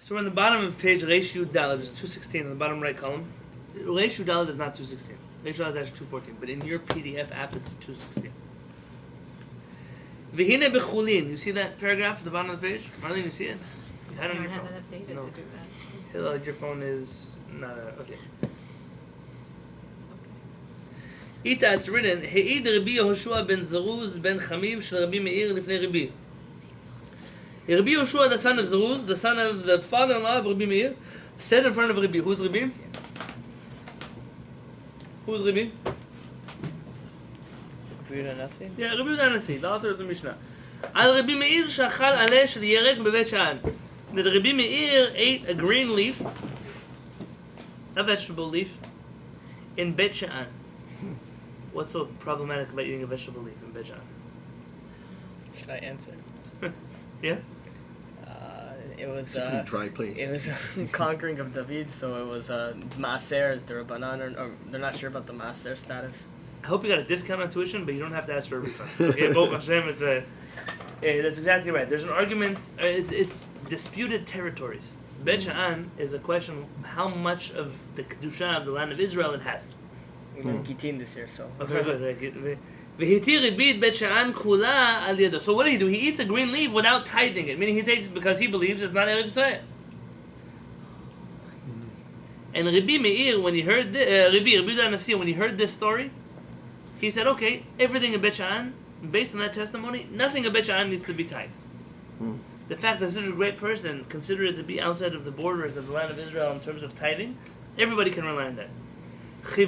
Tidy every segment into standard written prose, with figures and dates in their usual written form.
So we're on the bottom of page Reish Yud Daled, which is 216 on the bottom right column. Reish Yud Daled is not 216. Reish Yud Daled is actually 214, but in your PDF app it's 216. V'hine bechulin. You see that paragraph at the bottom of the page? Marlene, you see it? You had it on your phone? I haven't updated No. to do that. Your phone is not a... Okay. It's Ita, it's written, He'id Rabbi Yehoshua ben Zeruz ben Chamiv shel Rabbi Meir lifnei Rabbi. Rabbi Yehoshua, the son of Zeruz, the son of the father-in-law of Rabbi Meir, said in front of Rabbi. Who's Rabbi? Who's Rabbi? Rabbi Yonatan? Yeah, Rabbi Yonatan, the author of the Mishnah. Al Rabbi Meir shachal aleh shel yerek bevet Sha'an. That Rabbi Meir ate a green leaf, a vegetable leaf, in Bet Sha'an. What's so problematic about eating a vegetable leaf in Bet Sha'an? Should I answer? Yeah? It was dry place. It was conquering of David, so it was Maaser, the Rabbanan, or they're not sure about the Maaser status. I hope you got a discount on tuition, but you don't have to ask for a refund. Okay, Baruch Hashem is that's exactly right. There's an argument. It's disputed territories. Bet Sha'an is a question of how much of the kedusha of the land of Israel it has. We learned Gitin this year, so. Oh, very good. So what did he do? He eats a green leaf without tithing it, meaning he takes because he believes it's not Eretz Yisrael. And Rabbi Meir, when he heard Rabbi Yonatan, when he heard this story, he said, "Okay, everything in Bet Sha'an, based on that testimony, nothing in Bet Sha'an needs to be tithed." The fact that such a great person considered it to be outside of the borders of the land of Israel in terms of tithing, everybody can rely on that. And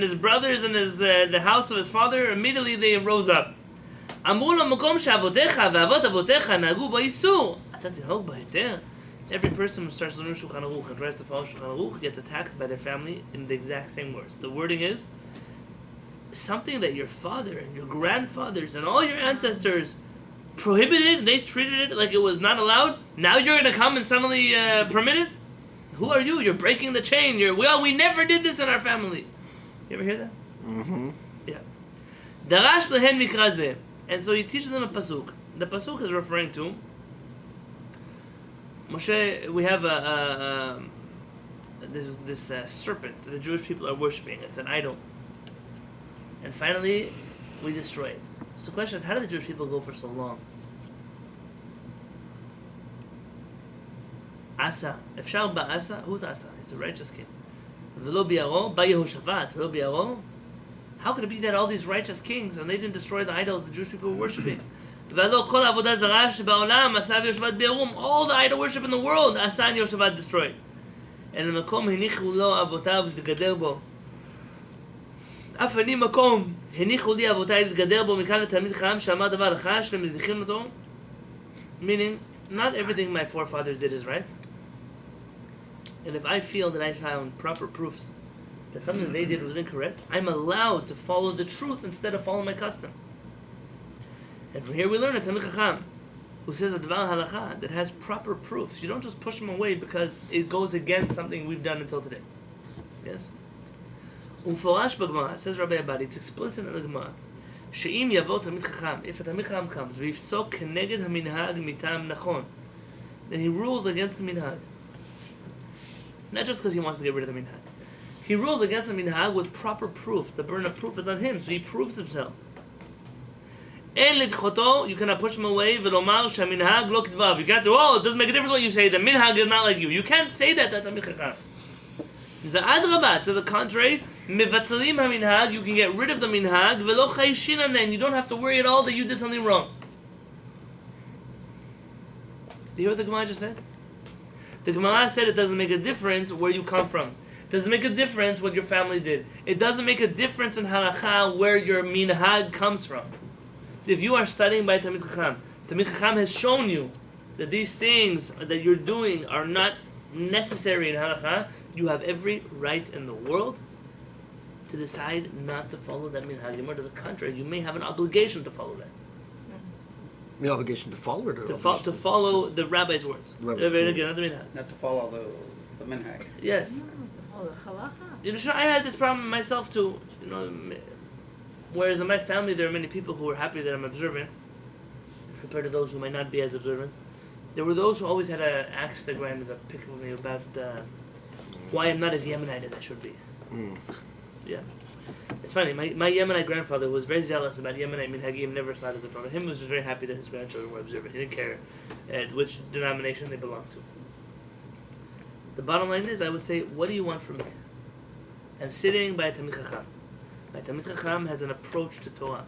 his brothers and the house of his father, immediately they rose up. Every person who starts learning Shulchan Aruch and tries to follow Shulchan Aruch gets attacked by their family in the exact same words. The wording is, something that your father and your grandfathers and all your ancestors prohibited, they treated it like it was not allowed, now you're going to come and suddenly permit it? Who are you? You're breaking the chain. We never did this in our family. You ever hear that? Mm-hmm. Yeah. Darash lehen mikra zeh. And so he teaches them a pasuk. The pasuk is referring to Moshe. We have this serpent that the Jewish people are worshiping. It's an idol. And finally, we destroy it. So the question is, how did the Jewish people go for so long? Asa. Efshar ba'asa. Who's Asa? He's a righteous king. V'lo bi'aro. Ba'Yehoshaphat. V'lo bi'aro. How could it be that all these righteous kings and they didn't destroy the idols the Jewish people were worshipping? V'lo kol avodah zarah sheba'olam asa v'Yehoshaphat bi'arum. All the idol worship in the world, Asa and Yehoshaphat destroyed. And the makom hinichu lo avotav l'tgader bo. אף אני מקום הניחו לי אבותיי להתגדר בו מכאן לתלמיד חכם שאמר דבר אחד שמזיחים אותו. Meaning, not everything my forefathers did is right. And if I feel that I found proper proofs that something that they did was incorrect, I'm allowed to follow the truth instead of following my custom. And from here we learn a Talmid Chacham who says a Dvar Halacha that has proper proofs. You don't just push him away because it goes against something we've done until today. Yes? Umforash b'Gemara, says Rabbi Abadi, it's explicit in the Gemara. She'im yavo Talmid Chacham, if a Talmid Chacham comes, v'yifsok keneged ha-minhag mitam nachon, then he rules against the minhag. Not just because he wants to get rid of the minhag. He rules against the minhag with proper proofs. The burden of proof is on him, so he proves himself. En lidchoto, you cannot push him away, v'lomar she'minhag lo k'dvav. You can't say, oh, it doesn't make a difference what you say, the minhag is not like you. You can't say that to Talmid Chacham. The adrabah, to the contrary, mevatlim ha-minhag, you can get rid of the minhag, v'lo chayshin anen, you don't have to worry at all that you did something wrong. Do you hear what the Gemara just said? The Gemara said it doesn't make a difference where you come from. It doesn't make a difference what your family did. It doesn't make a difference in halacha where your minhag comes from. If you are studying by Talmid Chacham has shown you that these things that you're doing are not necessary in halacha, you have every right in the world to decide not to follow that minhag. Or to the contrary, you may have an obligation to follow that. The obligation to follow it, or To follow the rabbi's words. Again, not the minhag. Not to follow the minhag. Yes. Oh, the halacha. You know, I had this problem myself too. You know, whereas in my family there are many people who are happy that I'm observant, as compared to those who might not be as observant. There were those who always had an axe to grind to pick with me about why I'm not as Yemenite as I should be. Yeah. It's funny, my Yemenite grandfather was very zealous about Yemenite minhagim, never saw it as a problem. Him was just very happy that his grandchildren were observant. He didn't care which denomination they belonged to. The bottom line is, I would say, what do you want from me? I'm sitting by a Talmid Chacham. My Talmid Chacham has an approach to Torah.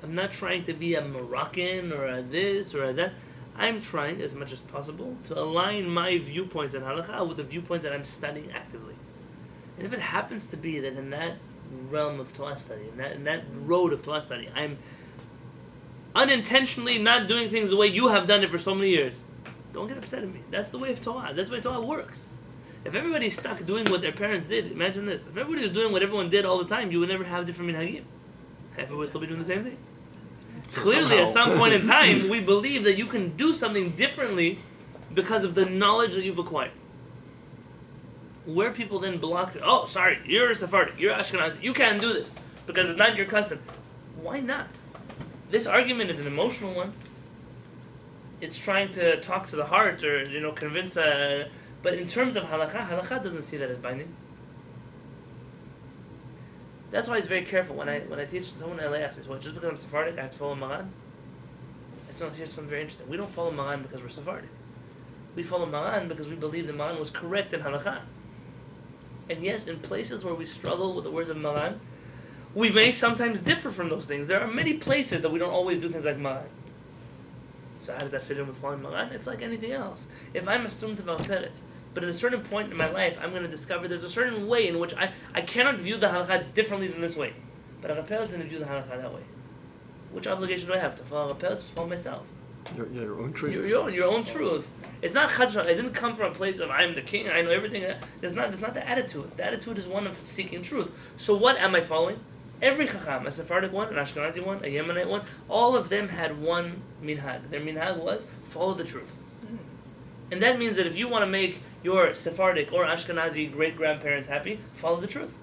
I'm not trying to be a Moroccan or a this or a that. I'm trying, as much as possible, to align my viewpoints on halakha with the viewpoints that I'm studying actively. And if it happens to be that in that realm of Torah study, in that road of Torah study, I'm unintentionally not doing things the way you have done it for so many years, don't get upset at me. That's the way of Torah. That's the way Torah works. If everybody's stuck doing what their parents did, imagine this. If everybody was doing what everyone did all the time, you would never have different minhagim. Everybody would still be doing the same thing. So Clearly, at somehow- some point in time, we believe that you can do something differently because of the knowledge that you've acquired. Where people then block, oh, sorry, you're a Sephardic, you're Ashkenazi, you can't do this because it's not your custom. Why not? This argument is an emotional one. It's trying to talk to the heart or convince. But in terms of halakha doesn't see that as binding. That's why he's very careful when I teach. Someone in LA asks me, "So just because I'm Sephardic, I have to follow Maran?" Here's something very interesting. We don't follow Maran because we're Sephardic. We follow Maran because we believe that Maran was correct in halakha. And yes, in places where we struggle with the words of Maran, we may sometimes differ from those things. There are many places that we don't always do things like Maran. So how does that fit in with following Maran? It's like anything else. If I'm a student of Al-Peretz, but at a certain point in my life, I'm going to discover there's a certain way in which I cannot view the halakha differently than this way. But Al-Peretz didn't view the halakha that way. Which obligation do I have? To follow Al-Peretz, to follow myself? Your own truth. Your own truth. It's not chas v'shalom. I didn't come from a place of I'm the king, I know everything. That's not the attitude. The attitude is one of seeking truth. So what am I following? Every chacham, a Sephardic one, an Ashkenazi one, a Yemenite one, all of them had one minhag. Their minhag was follow the truth. And that means that if you want to make your Sephardic or Ashkenazi great-grandparents happy, follow the truth.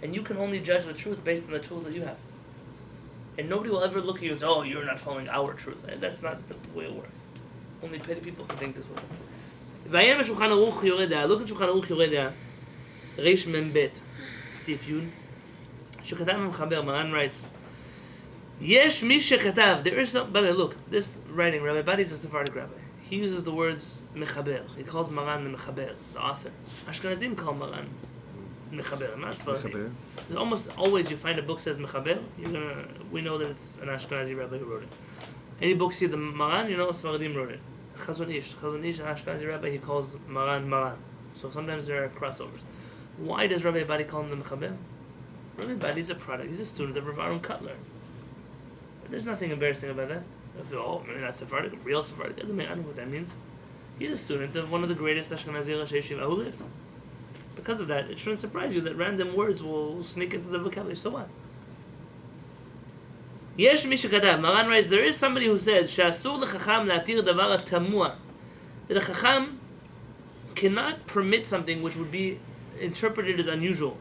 And you can only judge the truth based on the tools that you have. And nobody will ever look at you and say, oh, you're not following our truth. And that's not the way it works. Only petty people can think this way. Vayem Shulchan Aruch Yoreh De'ah. Look at Shulchan Aruch Yoreh De'ah. Reish Mem Bet. Sif Yud. Shekatav Mechaber. Maran writes, Yesh mi shekatav. There is some... By the way, look. This writing, Rabbi Abadi is a Sephardic rabbi. He uses the words Mechaber. He calls Maran the Mechaber, the author. Ashkenazim call Maran Mechaber, not Sephardim. Almost always you find a book says Mechaber, we know that it's an Ashkenazi rabbi who wrote it. Any book see the Maran, you know Sephardim wrote it. Chazon Ish, an Ashkenazi rabbi, he calls Maran Maran. So sometimes there are crossovers. Why does Rabbi Abadi call him the Mechaber? Rabbi Abadi is a product, he's a student of Rav Aaron Kotler. There's nothing embarrassing about that. Oh, maybe not Sephardic, real Sephardic. I don't know what that means. He's a student of one of the greatest Ashkenazi Rosh Yeshiva who lived. Because of that, it shouldn't surprise you that random words will sneak into the vocabulary. So what? Yesh mi shekatav. Maran writes, there is somebody who says, She'asur lechacham la'atir davar tamua. That a chacham cannot permit something which would be interpreted as unusual.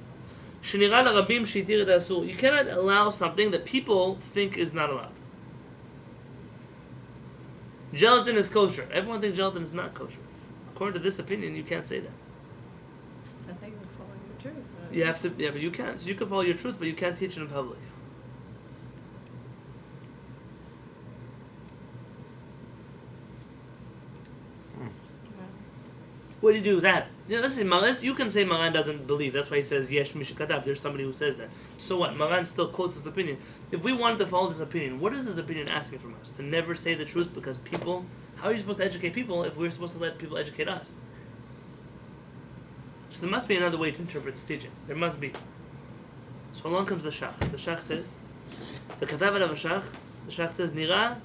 Shenira la'rabim she'tir et asur. You cannot allow something that people think is not allowed. Gelatin is kosher. Everyone thinks gelatin is not kosher. According to this opinion, you can't say that. So I think we're following the truth. Right? You have to, yeah, but you can't. So you can follow your truth, but you can't teach it in public. What do you do with that? Listen, you can say Maran doesn't believe. That's why he says Yesh Mishkatav. There's somebody who says that. So what? Maran still quotes his opinion. If we wanted to follow this opinion, what is this opinion asking from us? To never say the truth because people. How are you supposed to educate people if we're supposed to let people educate us? So there must be another way to interpret this teaching. There must be. So along comes the Shach. The Shach says, the Katav Alav Shach. The Shach says, Nira.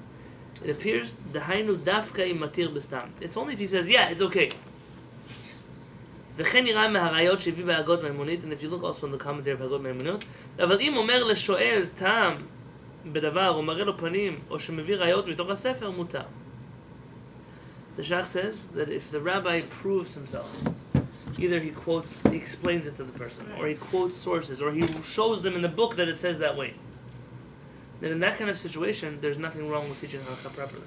It appears Dahainu Dafka im Matir Bestam. It's only if he says, yeah, it's okay. וכן נראה מהראיות שהביא בהגות מימונית, and if you look also in the commentary of הגות מימוניות, אבל אם אומר לשואל טעם בדבר, או מראה לו פנים, או שמביא ראיות מתוך הספר, מותר. The Shach says that if the rabbi proves himself, either he explains it to the person, or he quotes sources, or he shows them in the book that it says that way, then in that kind of situation, there's nothing wrong with teaching halakha properly.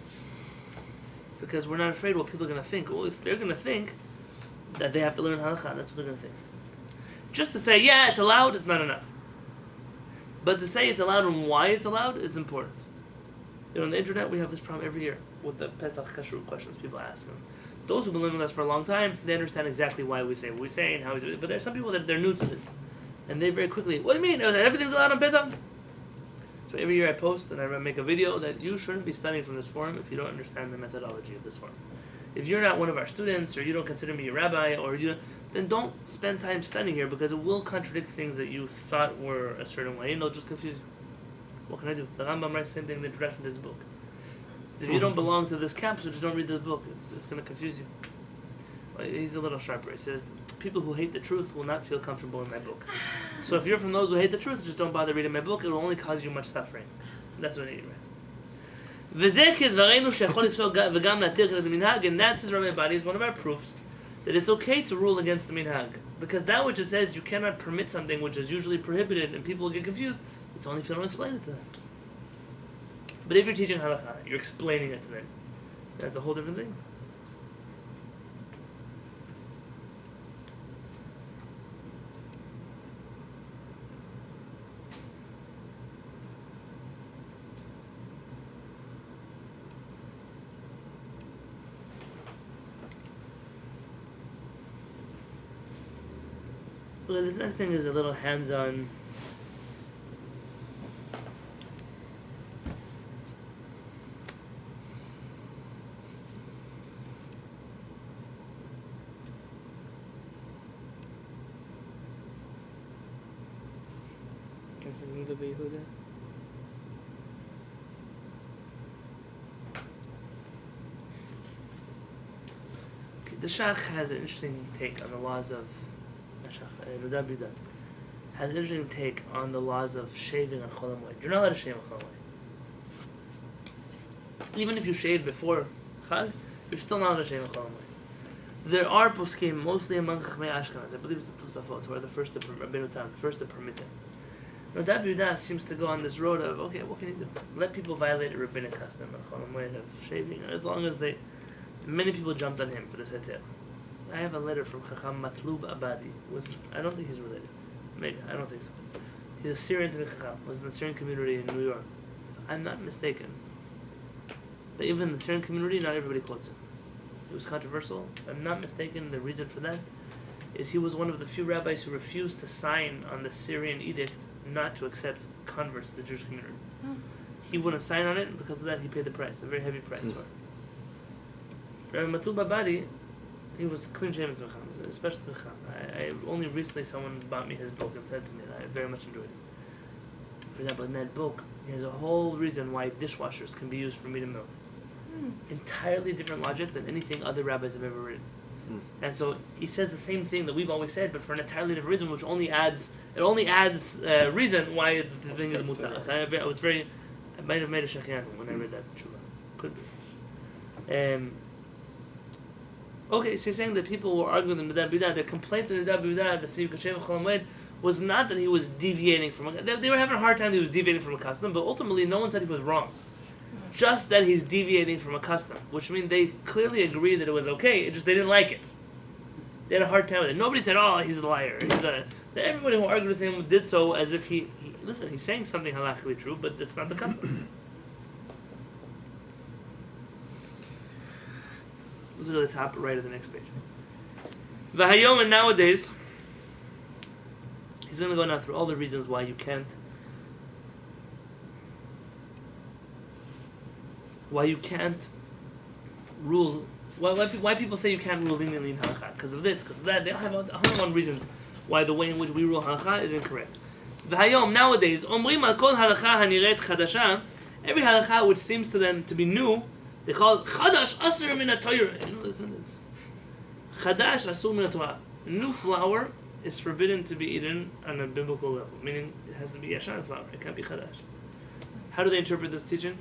because we're not afraid what people are going to think. Well, if they're going to think that they have to learn halakha, that's what they're going to think. Just to say, yeah, it's allowed is not enough. But to say it's allowed and why it's allowed is important. On the internet, we have this problem every year with the Pesach Kashrut questions people ask. And those who've been living with us for a long time, they understand exactly why we say what we say and how we say it. But there's some people that they're new to this. And they very quickly, what do you mean? Everything's allowed on Pesach? So every year I post and I make a video that you shouldn't be studying from this forum if you don't understand the methodology of this forum. If you're not one of our students, or you don't consider me a rabbi, then don't spend time studying here, because it will contradict things that you thought were a certain way, and it'll just confuse you. What can I do? The Rambam writes the same thing in the introduction to his book. So if you don't belong to this camp, so just don't read the book. It's going to confuse you. He's a little sharper. He says, people who hate the truth will not feel comfortable in my book. So if you're from those who hate the truth, just don't bother reading my book. It will only cause you much suffering. That's what he writes. וזה כדברנו שיכול לפסוק וגם להתיר כנגד המנהג, and that, says Rabbi Abadi, is one of our proofs that it's okay to rule against the minhag. Because that which it says you cannot permit something which is usually prohibited and people will get confused, it's only if you don't explain it to them. But if you're teaching halakha, you're explaining it to them, that's a whole different thing. Well, this next thing is a little hands-on. The Shaar has an interesting take on the laws of has an interesting take on the laws of shaving on Chol HaMoed. You're not allowed to shave on Chol HaMoed. Even if you shave before Chag, you're still not allowed to shave on Chol HaMoed. There are poskim, mostly among Chachmei Ashkenaz, I believe it's the Tosafot, who are the first to Rabbi Yonatan, first to permit it. Rabbi Yehuda seems to go on this road of, okay, what can you do? Let people violate a rabbinic custom on Chol HaMoed of shaving, as long as many people jumped on him for this heter. I have a letter from Chacham Matlub Abadi. I don't think he's related. Maybe. I don't think so. He's a Syrian to the Chacham. Was in the Syrian community in New York. If I'm not mistaken. But even in the Syrian community, not everybody quotes him. It was controversial. If I'm not mistaken, the reason for that is he was one of the few rabbis who refused to sign on the Syrian edict not to accept converts to the Jewish community. He wouldn't sign on it, and because of that, he paid the price, a very heavy price for it. Rabbi Matlub Abadi, he was clean shaven to Chacham, especially to Chacham. I only recently someone bought me his book and said to me that I very much enjoyed it. For example, in that book, he has a whole reason why dishwashers can be used for meat and milk. Entirely different logic than anything other rabbis have ever written. And so he says the same thing that we've always said, but for an entirely different reason, which only adds reason why the thing is mutar. So I might have made a shechianu when I read that tshuva. Could be. Okay, so he's saying that people were arguing with the Nadav B'Udah. Their complaint to Nadav B'Udah, the Siv Kashem Chol HaMoed, was not that he was deviating from they were having a hard time that he was deviating from a custom, but ultimately no one said he was wrong. Just that he's deviating from a custom, which means they clearly agreed that it was okay, it's just they didn't like it. They had a hard time with it. Nobody said, oh, he's a liar. Everybody who argued with him did so as if he's saying something halachically true, but it's not the custom. Let's go to the top right of the next page. V'hayom, and nowadays, he's going to go now through all the reasons why you can't rule. Why people say you can't rule leniently in halakha? Because of this, because of that. They have 101 reasons why the way in which we rule halakha is incorrect. V'hayom, nowadays, omrim al kol halakha haniret chadasha, every halakha which seems to them to be new, they call it chadash asur min haTorah. You know this. Chadash asur min haTorah. New flour is forbidden to be eaten on a biblical level, meaning it has to be yashan flour. It can't be chadash. How do they interpret this teaching?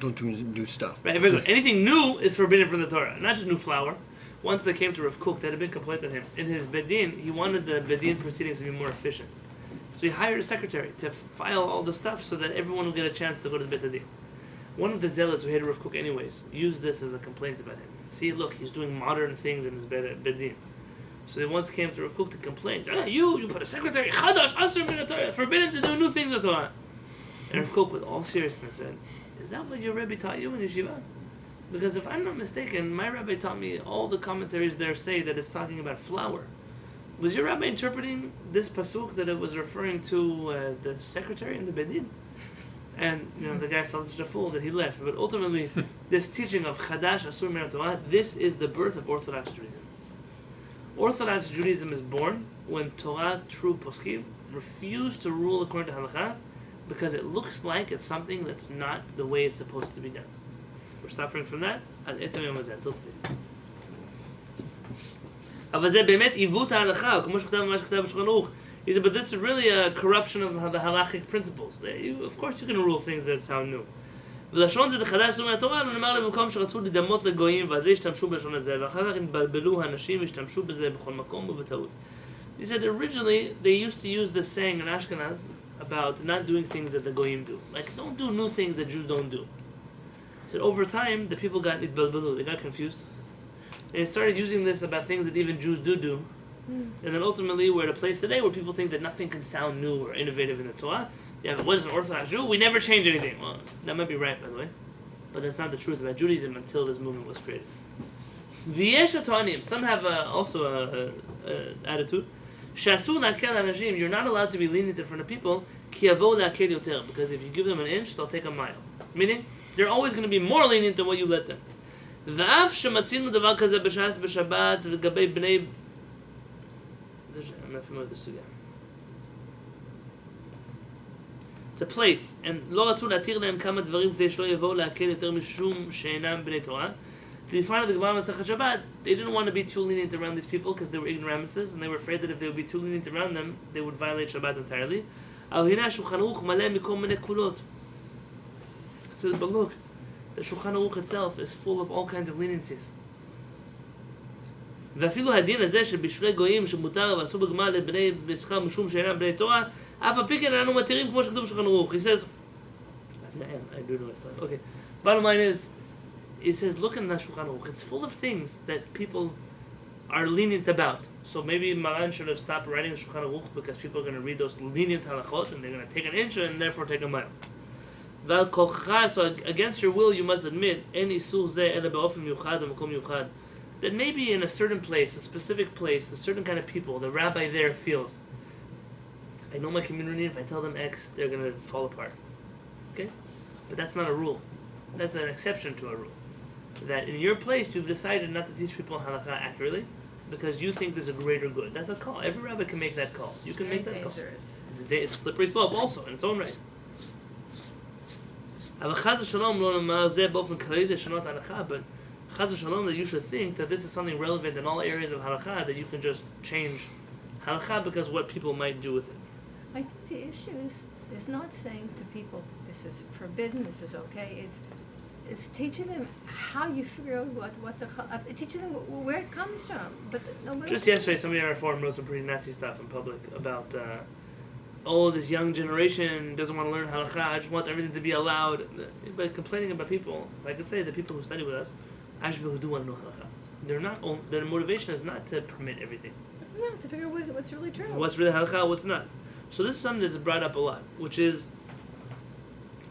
Don't do new stuff. Right, very good. Anything new is forbidden from the Torah, not just new flour. Once they came to Rav Kook, they had a big complaint on him. In his bedin, he wanted the bedin proceedings to be more efficient. So he hired a secretary to file all the stuff so that everyone would get a chance to go to the bedin. One of the zealots who hated Rav Kook anyways used this as a complaint about him. See, look, he's doing modern things in his bedin. So they once came to Rav Kook to complain. You put a secretary, Chadash, Asur min HaTorah, forbidden to do new things in the Torah. And Rav Kook, with all seriousness, said, is that what your Rebbe taught you in yeshiva? Because if I'm not mistaken, my Rebbe taught me all the commentaries there say that it's talking about flour. Was your Rebbe interpreting this pasuk that it was referring to the secretary in the bedin? And the guy felt such a fool that he left. But ultimately, this teaching of Chadash Asur min HaTorah, this is the birth of Orthodox Judaism. Orthodox Judaism is born when Torah, true poskim, refuse to rule according to halakha because it looks like it's something that's not the way it's supposed to be done. We're suffering from that until today. אבל זה באמת עיוות ההלכה, כמו שכתב מה שכתב בשולחן ערוך. He said, but this is really a corruption of the halachic principles. Of course you can rule things that sound new. ולשון זה חדש זאת מהתורה, לא נאמר למקום שרצו לדמות לגויים, ואז השתמשו בלשון הזה, ואחר כך התבלבלו האנשים והשתמשו בזה בכל מקום ובטעות. He said originally they used to use this saying in Ashkenaz about not doing things that the goyim do. Like, don't do new things that Jews don't do. He said over time the people got itbalbalu, they got confused. They started using this about things that even Jews do. And then ultimately we're at a place today where people think that nothing can sound new or innovative in the Torah. Yeah, but what is an Orthodox Jew? We never change anything. Well, that might be right, by the way. But that's not the truth about Judaism until this movement was created. V'yesh ha'toanim. Some have also an attitude. Sha'asur la'akel ha'anashim. You're not allowed to be lenient in front of people. Ki yavo la'akel yoter. Because if you give them an inch, they'll take a mile. Meaning, they're always going to be more lenient than what you let them. V'af shematzinu davar kazeh b'shas b'shabbat v'gabei b'nei... I'm not familiar with this again. It's a place, and לא רצו להתיר להם כמה דברים כדי שלא יבואו להקל יותר משום שאינם בני תורה. The final of the Gemara Masechet Shabbat, they didn't want to be too lenient around these people because they were ignoramuses, and they were afraid that if they would be too lenient around them, they would violate Shabbat entirely. אבל הנה השולחן ערוך מלא מכל מיני קולות. It says, but look, the Shulchan Aruch itself is full of all kinds of leniencies. ואפילו הדין הזה שבשבילי גויים שמותר ועשו בגמר לבני בשכר משום שאינם בני תורה, אף על פי כן אנו מתירים כמו שכתוב בשולחן ערוך. He says, I do know this. Okay. Bottom line is, he says, look in the Shulchan Aruch. It's full of things that people are lenient about. So maybe Maran should have stopped writing the Shulchan Aruch because people are going to read those lenient halachot and they're going to take an inch and therefore take a mile. ועל כוחך, so against your will you must admit, אין איסור זה אלא באופן מיוחד ומקום מיוחד. That maybe in a certain place, a specific place, a certain kind of people, the rabbi there feels, I know my community, if I tell them X, they're going to fall apart. Okay? But that's not a rule. That's an exception to a rule. That in your place, you've decided not to teach people halakha accurately because you think there's a greater good. That's a call. Every rabbi can make that call. You can make that call. It's a slippery slope also, in its own right. אבל חס ושלום לא נאמר זה באופן כללי לשנות הלכה, but Chaz v'shalom, that you should think that this is something relevant in all areas of halakha, that you can just change halakha because what people might do with it. I think the issue is not saying to people, this is forbidden, this is okay. It's teaching them how you figure out what the teaching them where it comes from. But nobody. Just yesterday, somebody on our forum wrote some pretty nasty stuff in public about this young generation doesn't want to learn halakha, just wants everything to be allowed. But complaining about people, I could say the people who study with us, actually people who do want to know halakha. They're not. Their motivation is not to permit everything. No, to figure out what's really true. What's really halakha, what's not. So this is something that's brought up a lot, which is,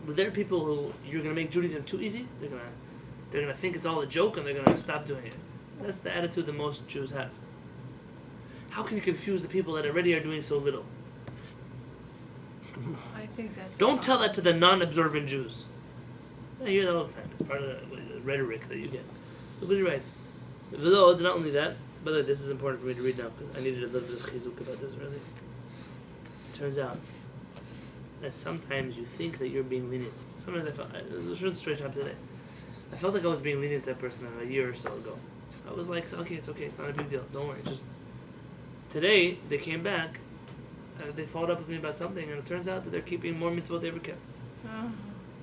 there are people who you're going to make Judaism too easy. They're gonna think it's all a joke, and they're gonna stop doing it. That's the attitude that most Jews have. How can you confuse the people that already are doing so little? I think that's. Don't tell that to the non-observant Jews. I hear that all the time. It's part of the rhetoric that you get. Look what he writes. Not only that, by the way, this is important for me to read now because I needed a little bit of chizuk about this earlier. It turns out that sometimes you think that you're being lenient. Sometimes I felt, this was a situation happened today. I felt like I was being lenient to that person a year or so ago. I was like, okay, it's not a big deal, don't worry. Just today they came back, they followed up with me about something, and it turns out that they're keeping more mitzvot they ever kept. Oh.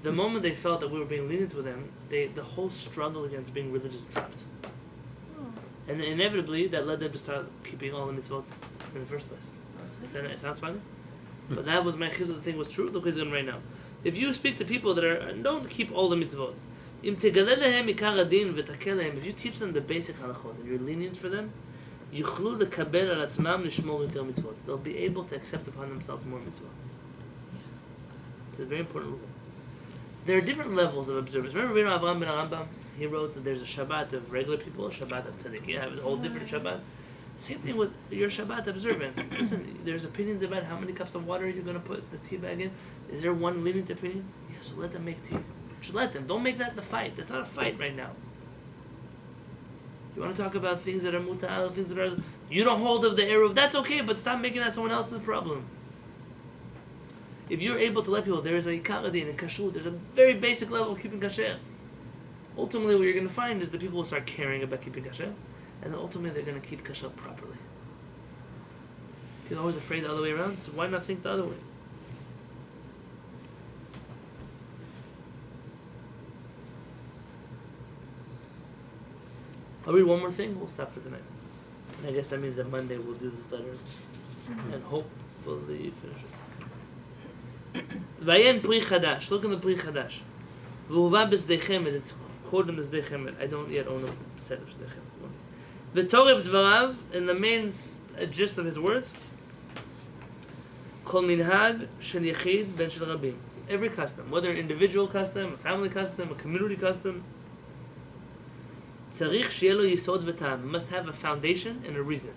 The moment they felt that we were being lenient with them, the whole struggle against being religious dropped. Oh. And then inevitably, that led them to start keeping all the mitzvot in the first place. It sounds funny? But that was my chizuk, the thing was true. Look what he's doing right now. If you speak to people that don't keep all the mitzvot, if you teach them the basic halachot and you're lenient for them, they'll be able to accept upon themselves more mitzvot. It's a very important rule. There are different levels of observance. Remember Rabbi Avraham ben Arambam? He wrote that there's a Shabbat of regular people, a Shabbat of tzaddik. You have a whole different Shabbat. Same thing with your Shabbat observance. Listen, there's opinions about how many cups of water you're going to put the tea bag in. Is there one lenient opinion? Yeah, so let them make tea. Just let them. Don't make that the fight. That's not a fight right now. You want to talk about things that are mutal, things that are... You don't hold of the eruv. That's okay, but stop making that someone else's problem. If you're able to let people, there is a ikar and kashrut, there's a very basic level of keeping kasher. Ultimately, what you're going to find is the people will start caring about keeping kasher, and then ultimately they're going to keep kasher properly. People are always afraid the other way around, so why not think the other way? I'll read one more thing, we'll stop for tonight. And I guess that means that Monday we'll do this letter and hopefully finish it. Vayen pri chadash. Look in the pri chadash. V'uva b'sdei chemed. It's quoted in the sdei chemed. I don't yet own a set of sdei chemed. V'torev dvarav, in the main gist of his words, kol minhag shel yachid ben shel rabim. Every custom, whether an individual custom, a family custom, a community custom, tzarich shi'eh lo yisod v'tam. Must have a foundation and a reason.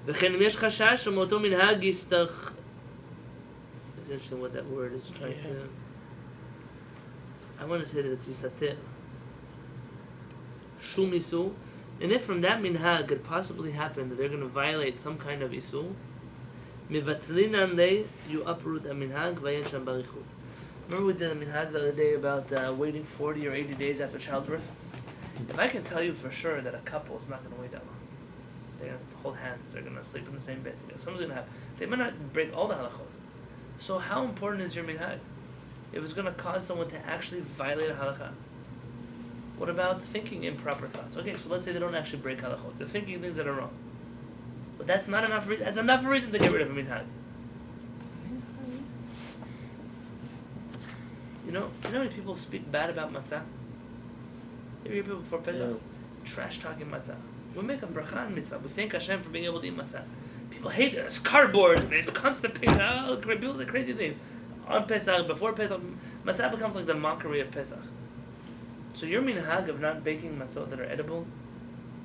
V'chen im yesh chashash u'moto minhag yistach. It's interesting what that word is trying to... I want to say that it's yisater. Shum isu. And if from that minhag could possibly happen that they're going to violate some kind of isu, mivatlinan lei, you uproot a minhag, vayen sham barichut. Remember we did a minhag the other day about waiting 40 or 80 days after childbirth? If I can tell you for sure that a couple is not going to wait that long, they're going to hold hands, they're going to sleep in the same bed together. Someone's going to have... They might not break all the halachot. So how important is your minhag? If it's going to cause someone to actually violate a halakha. What about thinking improper thoughts? Okay, so let's say they don't actually break halachot. They're thinking things that are wrong. But that's not enough reason. That's enough reason to get rid of a minhag. You know how many people speak bad about matzah? You hear people before Pesach trash talking matzah. We make a bracha and mitzvah. We thank Hashem for being able to eat matzah. People hate it. It's cardboard. It's constant pain. People say crazy things. On Pesach, before Pesach, matzah becomes like the mockery of Pesach. So your minhag of not baking matzot that are edible,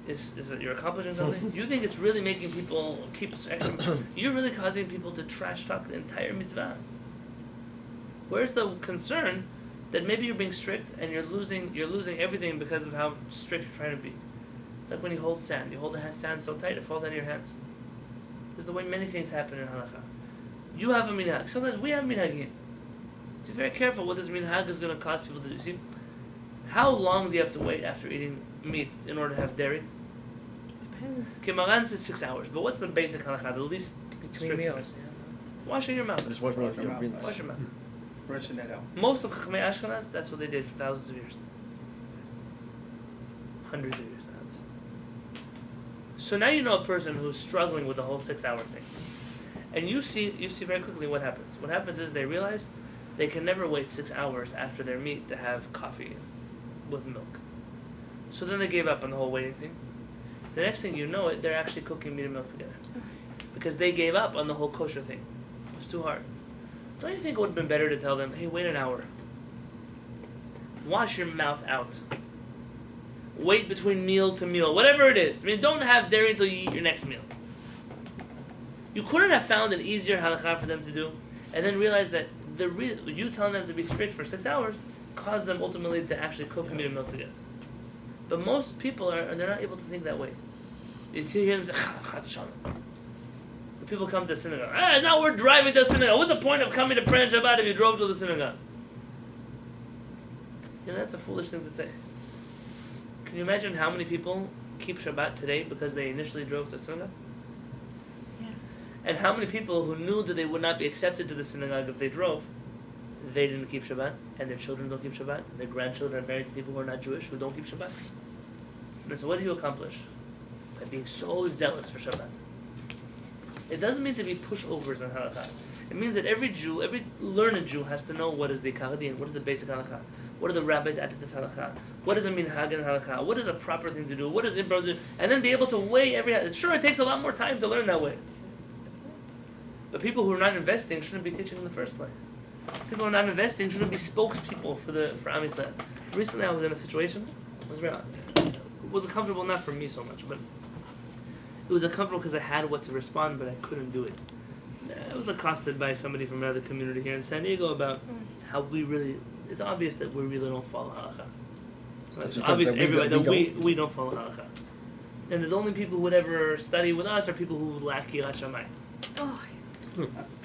is that you're accomplishing something? You think it's really making people keep extra? You're really causing people to trash talk the entire mitzvah. Where's the concern that maybe you're being strict and you're losing everything because of how strict you're trying to be? It's like when you hold sand. You hold the sand so tight it falls out of your hands. This is the way many things happen in halakha. You have a minhag. Sometimes we have minhagim. So be very careful what this minhag is going to cause people to do. See, how long do you have to wait after eating meat in order to have dairy? Depends. Kimaran says 6 hours, but what's the basic halakha? The least Between meals. Washing your mouth. Just wash your mouth. Wash your mouth. Rinsing it out. Most of Chachamei Ashkenaz, that's what they did for thousands of years. Hundreds of years. So now you know a person who's struggling with the whole 6 hour thing. And you see very quickly what happens. What happens is they realize they can never wait 6 hours after their meat to have coffee with milk. So then they gave up on the whole waiting thing. The next thing you know it, they're actually cooking meat and milk together. Because they gave up on the whole kosher thing. It was too hard. Don't you think it would have been better to tell them, hey, wait an hour. Wash your mouth out. Wait between meal to meal. Whatever it is. I mean, don't have dairy until you eat your next meal. You couldn't have found an easier halakha for them to do, and then realize that you telling them to be strict for 6 hours caused them ultimately to actually cook meat and milk together. But most people they're not able to think that way. You hear them say, Chas v'shalom. The people come to synagogue. Now we're driving to synagogue. What's the point of coming to pray on Shabbat if you drove to the synagogue? You know, that's a foolish thing to say. Can you imagine how many people keep Shabbat today because they initially drove to synagogue? Yeah. And how many people who knew that they would not be accepted to the synagogue if they drove, they didn't keep Shabbat, and their children don't keep Shabbat, and their grandchildren are married to people who are not Jewish, who don't keep Shabbat. And so what do you accomplish? By being so zealous for Shabbat. It doesn't mean to be pushovers in halakha. It means that every Jew, every learned Jew has to know what is the Karadin, what is the basic halakha, what are the rabbis at this halakha, what is a minhag in halakha, what is a proper thing to do, what is improper, and then be able to weigh every. Sure, it takes a lot more time to learn that way. But people who are not investing shouldn't be teaching in the first place. People who are not investing shouldn't be spokespeople for Am Yisrael. Recently, I was in a situation. It was uncomfortable, not for me so much, but it was uncomfortable because I had what to respond, but I couldn't do it. I was accosted by somebody from another community here in San Diego about how we really. It's obvious that we really don't follow halakha. So it's obvious to everybody that we don't follow halakha. And the only people who would ever study with us are people who lack HaShamayim. Oh,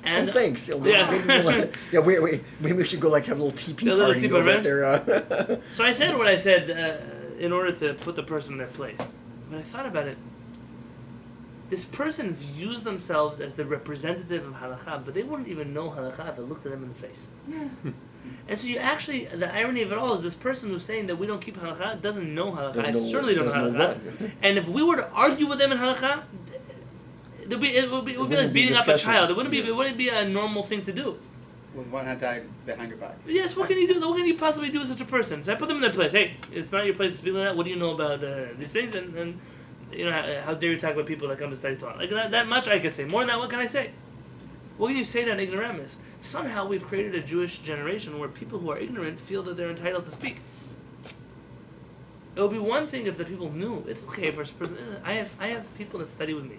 And thanks. yeah. Maybe we should go like have a little TP A little party TP over event? there. So I said what I said in order to put the person in their place. But I thought about it. This person views themselves as the representative of halakha, but they wouldn't even know halakha if I looked at them in the face. yeah. And so you actually, the irony of it all is this person who's saying that we don't keep halakha doesn't know halakha. I Doesn't know- certainly don't know doesn't know halakha. what. And if we were to argue with them in halakha, it would be like wouldn't be beating up a discussion. child. It wouldn't be a normal thing to do. With one hand tied behind your back. Yes, what can you do? What can you possibly do with such a person? So I put them in their place. Hey, it's not your place to speak like that. What do you know about these things? And you know, how dare you talk about people that come to study Torah? Like that much I could say. More than that, what can I say? What can you say to an ignoramus? Somehow we've created a Jewish generation where people who are ignorant feel that they're entitled to speak. It would be one thing if the people knew. It's okay for a person. I have people that study with me.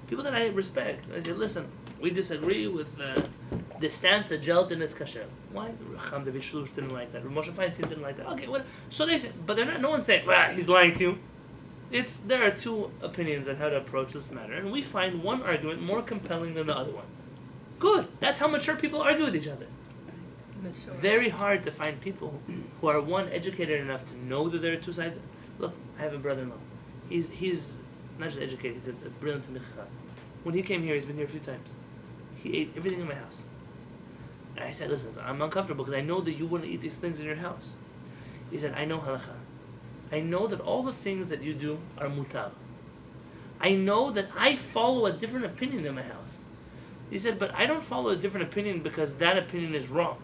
People that I respect. I say, listen, we disagree with the stance that gelatin is kasher. Why? Cham David Shlush didn't like that. Moshe Feinstein didn't like that. Okay, what? So they say, but they're not. No one's saying, he's lying to you. There are two opinions on how to approach this matter, and we find one argument more compelling than the other one. Good. That's how mature people argue with each other. Mature. Very hard to find people who are one educated enough to know that there are two sides. Look, I have a brother-in-law. He's not just educated. He's a brilliant minhag. When he came here, he's been here a few times. He ate everything in my house. And I said, listen, I'm uncomfortable because I know that you wouldn't eat these things in your house. He said, I know halakha. I know that all the things that you do are mutar. I know that I follow a different opinion in my house. He said, but I don't follow a different opinion because that opinion is wrong.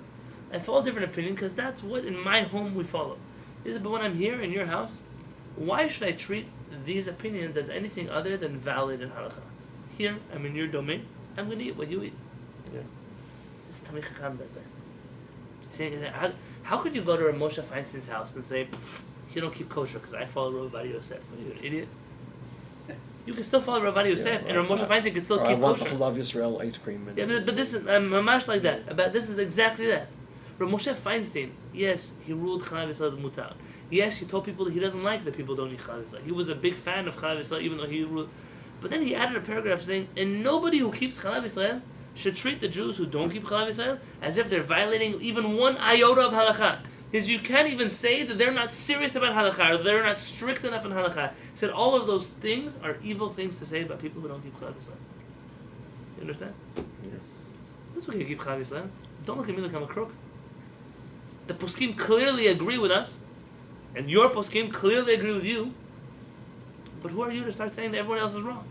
I follow a different opinion because that's what in my home we follow. He said, but when I'm here in your house, why should I treat these opinions as anything other than valid in halakha? Here, I'm in your domain, I'm going to eat what you eat. Yeah. It's Tamil Chacham does that. Saying, how could you go to Moshe Feinstein's house and say, you don't keep kosher because I follow Rabbi Abadi Yosef? Are you an idiot? You can still follow Rabbi Abadi Yosef, and Moshe Feinstein can still I keep want kosher. the Love Yisrael ice cream. And Yeah, but this is mamash like that. This is exactly that. Rabbi Moshe Feinstein, yes, he ruled Chalav Yisrael as mutar. Yes, he told people that he doesn't like that people don't eat Chalav Yisrael. He was a big fan of Chalav Yisrael, even though he ruled. But then he added a paragraph saying, and nobody who keeps Chalav Yisrael should treat the Jews who don't keep Chalav Yisrael as if they're violating even one iota of halakha. Because you can't even say that they're not serious about halakha or they're not strict enough in halakha. He said all of those things are evil things to say about people who don't keep Chalav Yisrael. You understand? Yeah. That's okay to keep Chalav Yisrael. Don't look at me like I'm a crook. The poskim clearly agree with us, and your poskim clearly agree with you. But who are you to start saying that everyone else is wrong?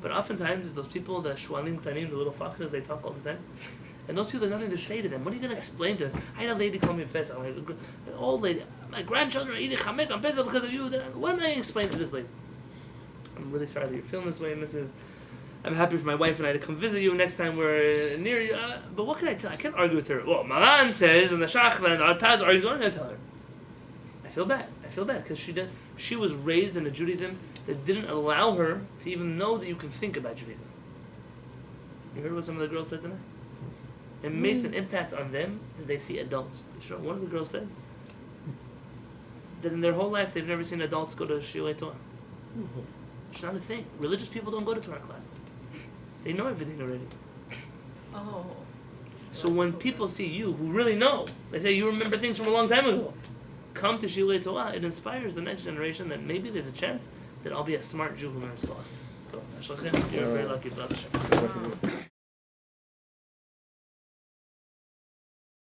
But oftentimes, it's those people, the shualim tanim, the little foxes, they talk all the time. And those people, there's nothing to say to them. What are you going to explain to them? I had a lady call me Pesach. An old lady. My grandchildren are eating chametz on Pesach because of you. What am I going to explain to this lady? I'm really sorry that you're feeling this way, Mrs. I'm happy for my wife and I to come visit you next time we're near you. But what can I tell? I can't argue with her. Well, Maran says, and the Shachla and the Ataz argues. What am I going to tell her? I feel bad because she was raised in a Judaism that didn't allow her to even know that you can think about Judaism. You heard what some of the girls said tonight? It makes an impact on them that they see adults. Sure, one of the girls said that in their whole life they've never seen adults go to Shilei Torah. It's not a thing. Religious people don't go to Torah classes. They know everything already. Oh. So when people see you who really know, they say you remember things from a long time ago. Come to Shilei Torah, it inspires the next generation that maybe there's a chance that I'll be a smart Jew who learns Torah. So, you're very lucky. B'ezrat Hashem. Wow.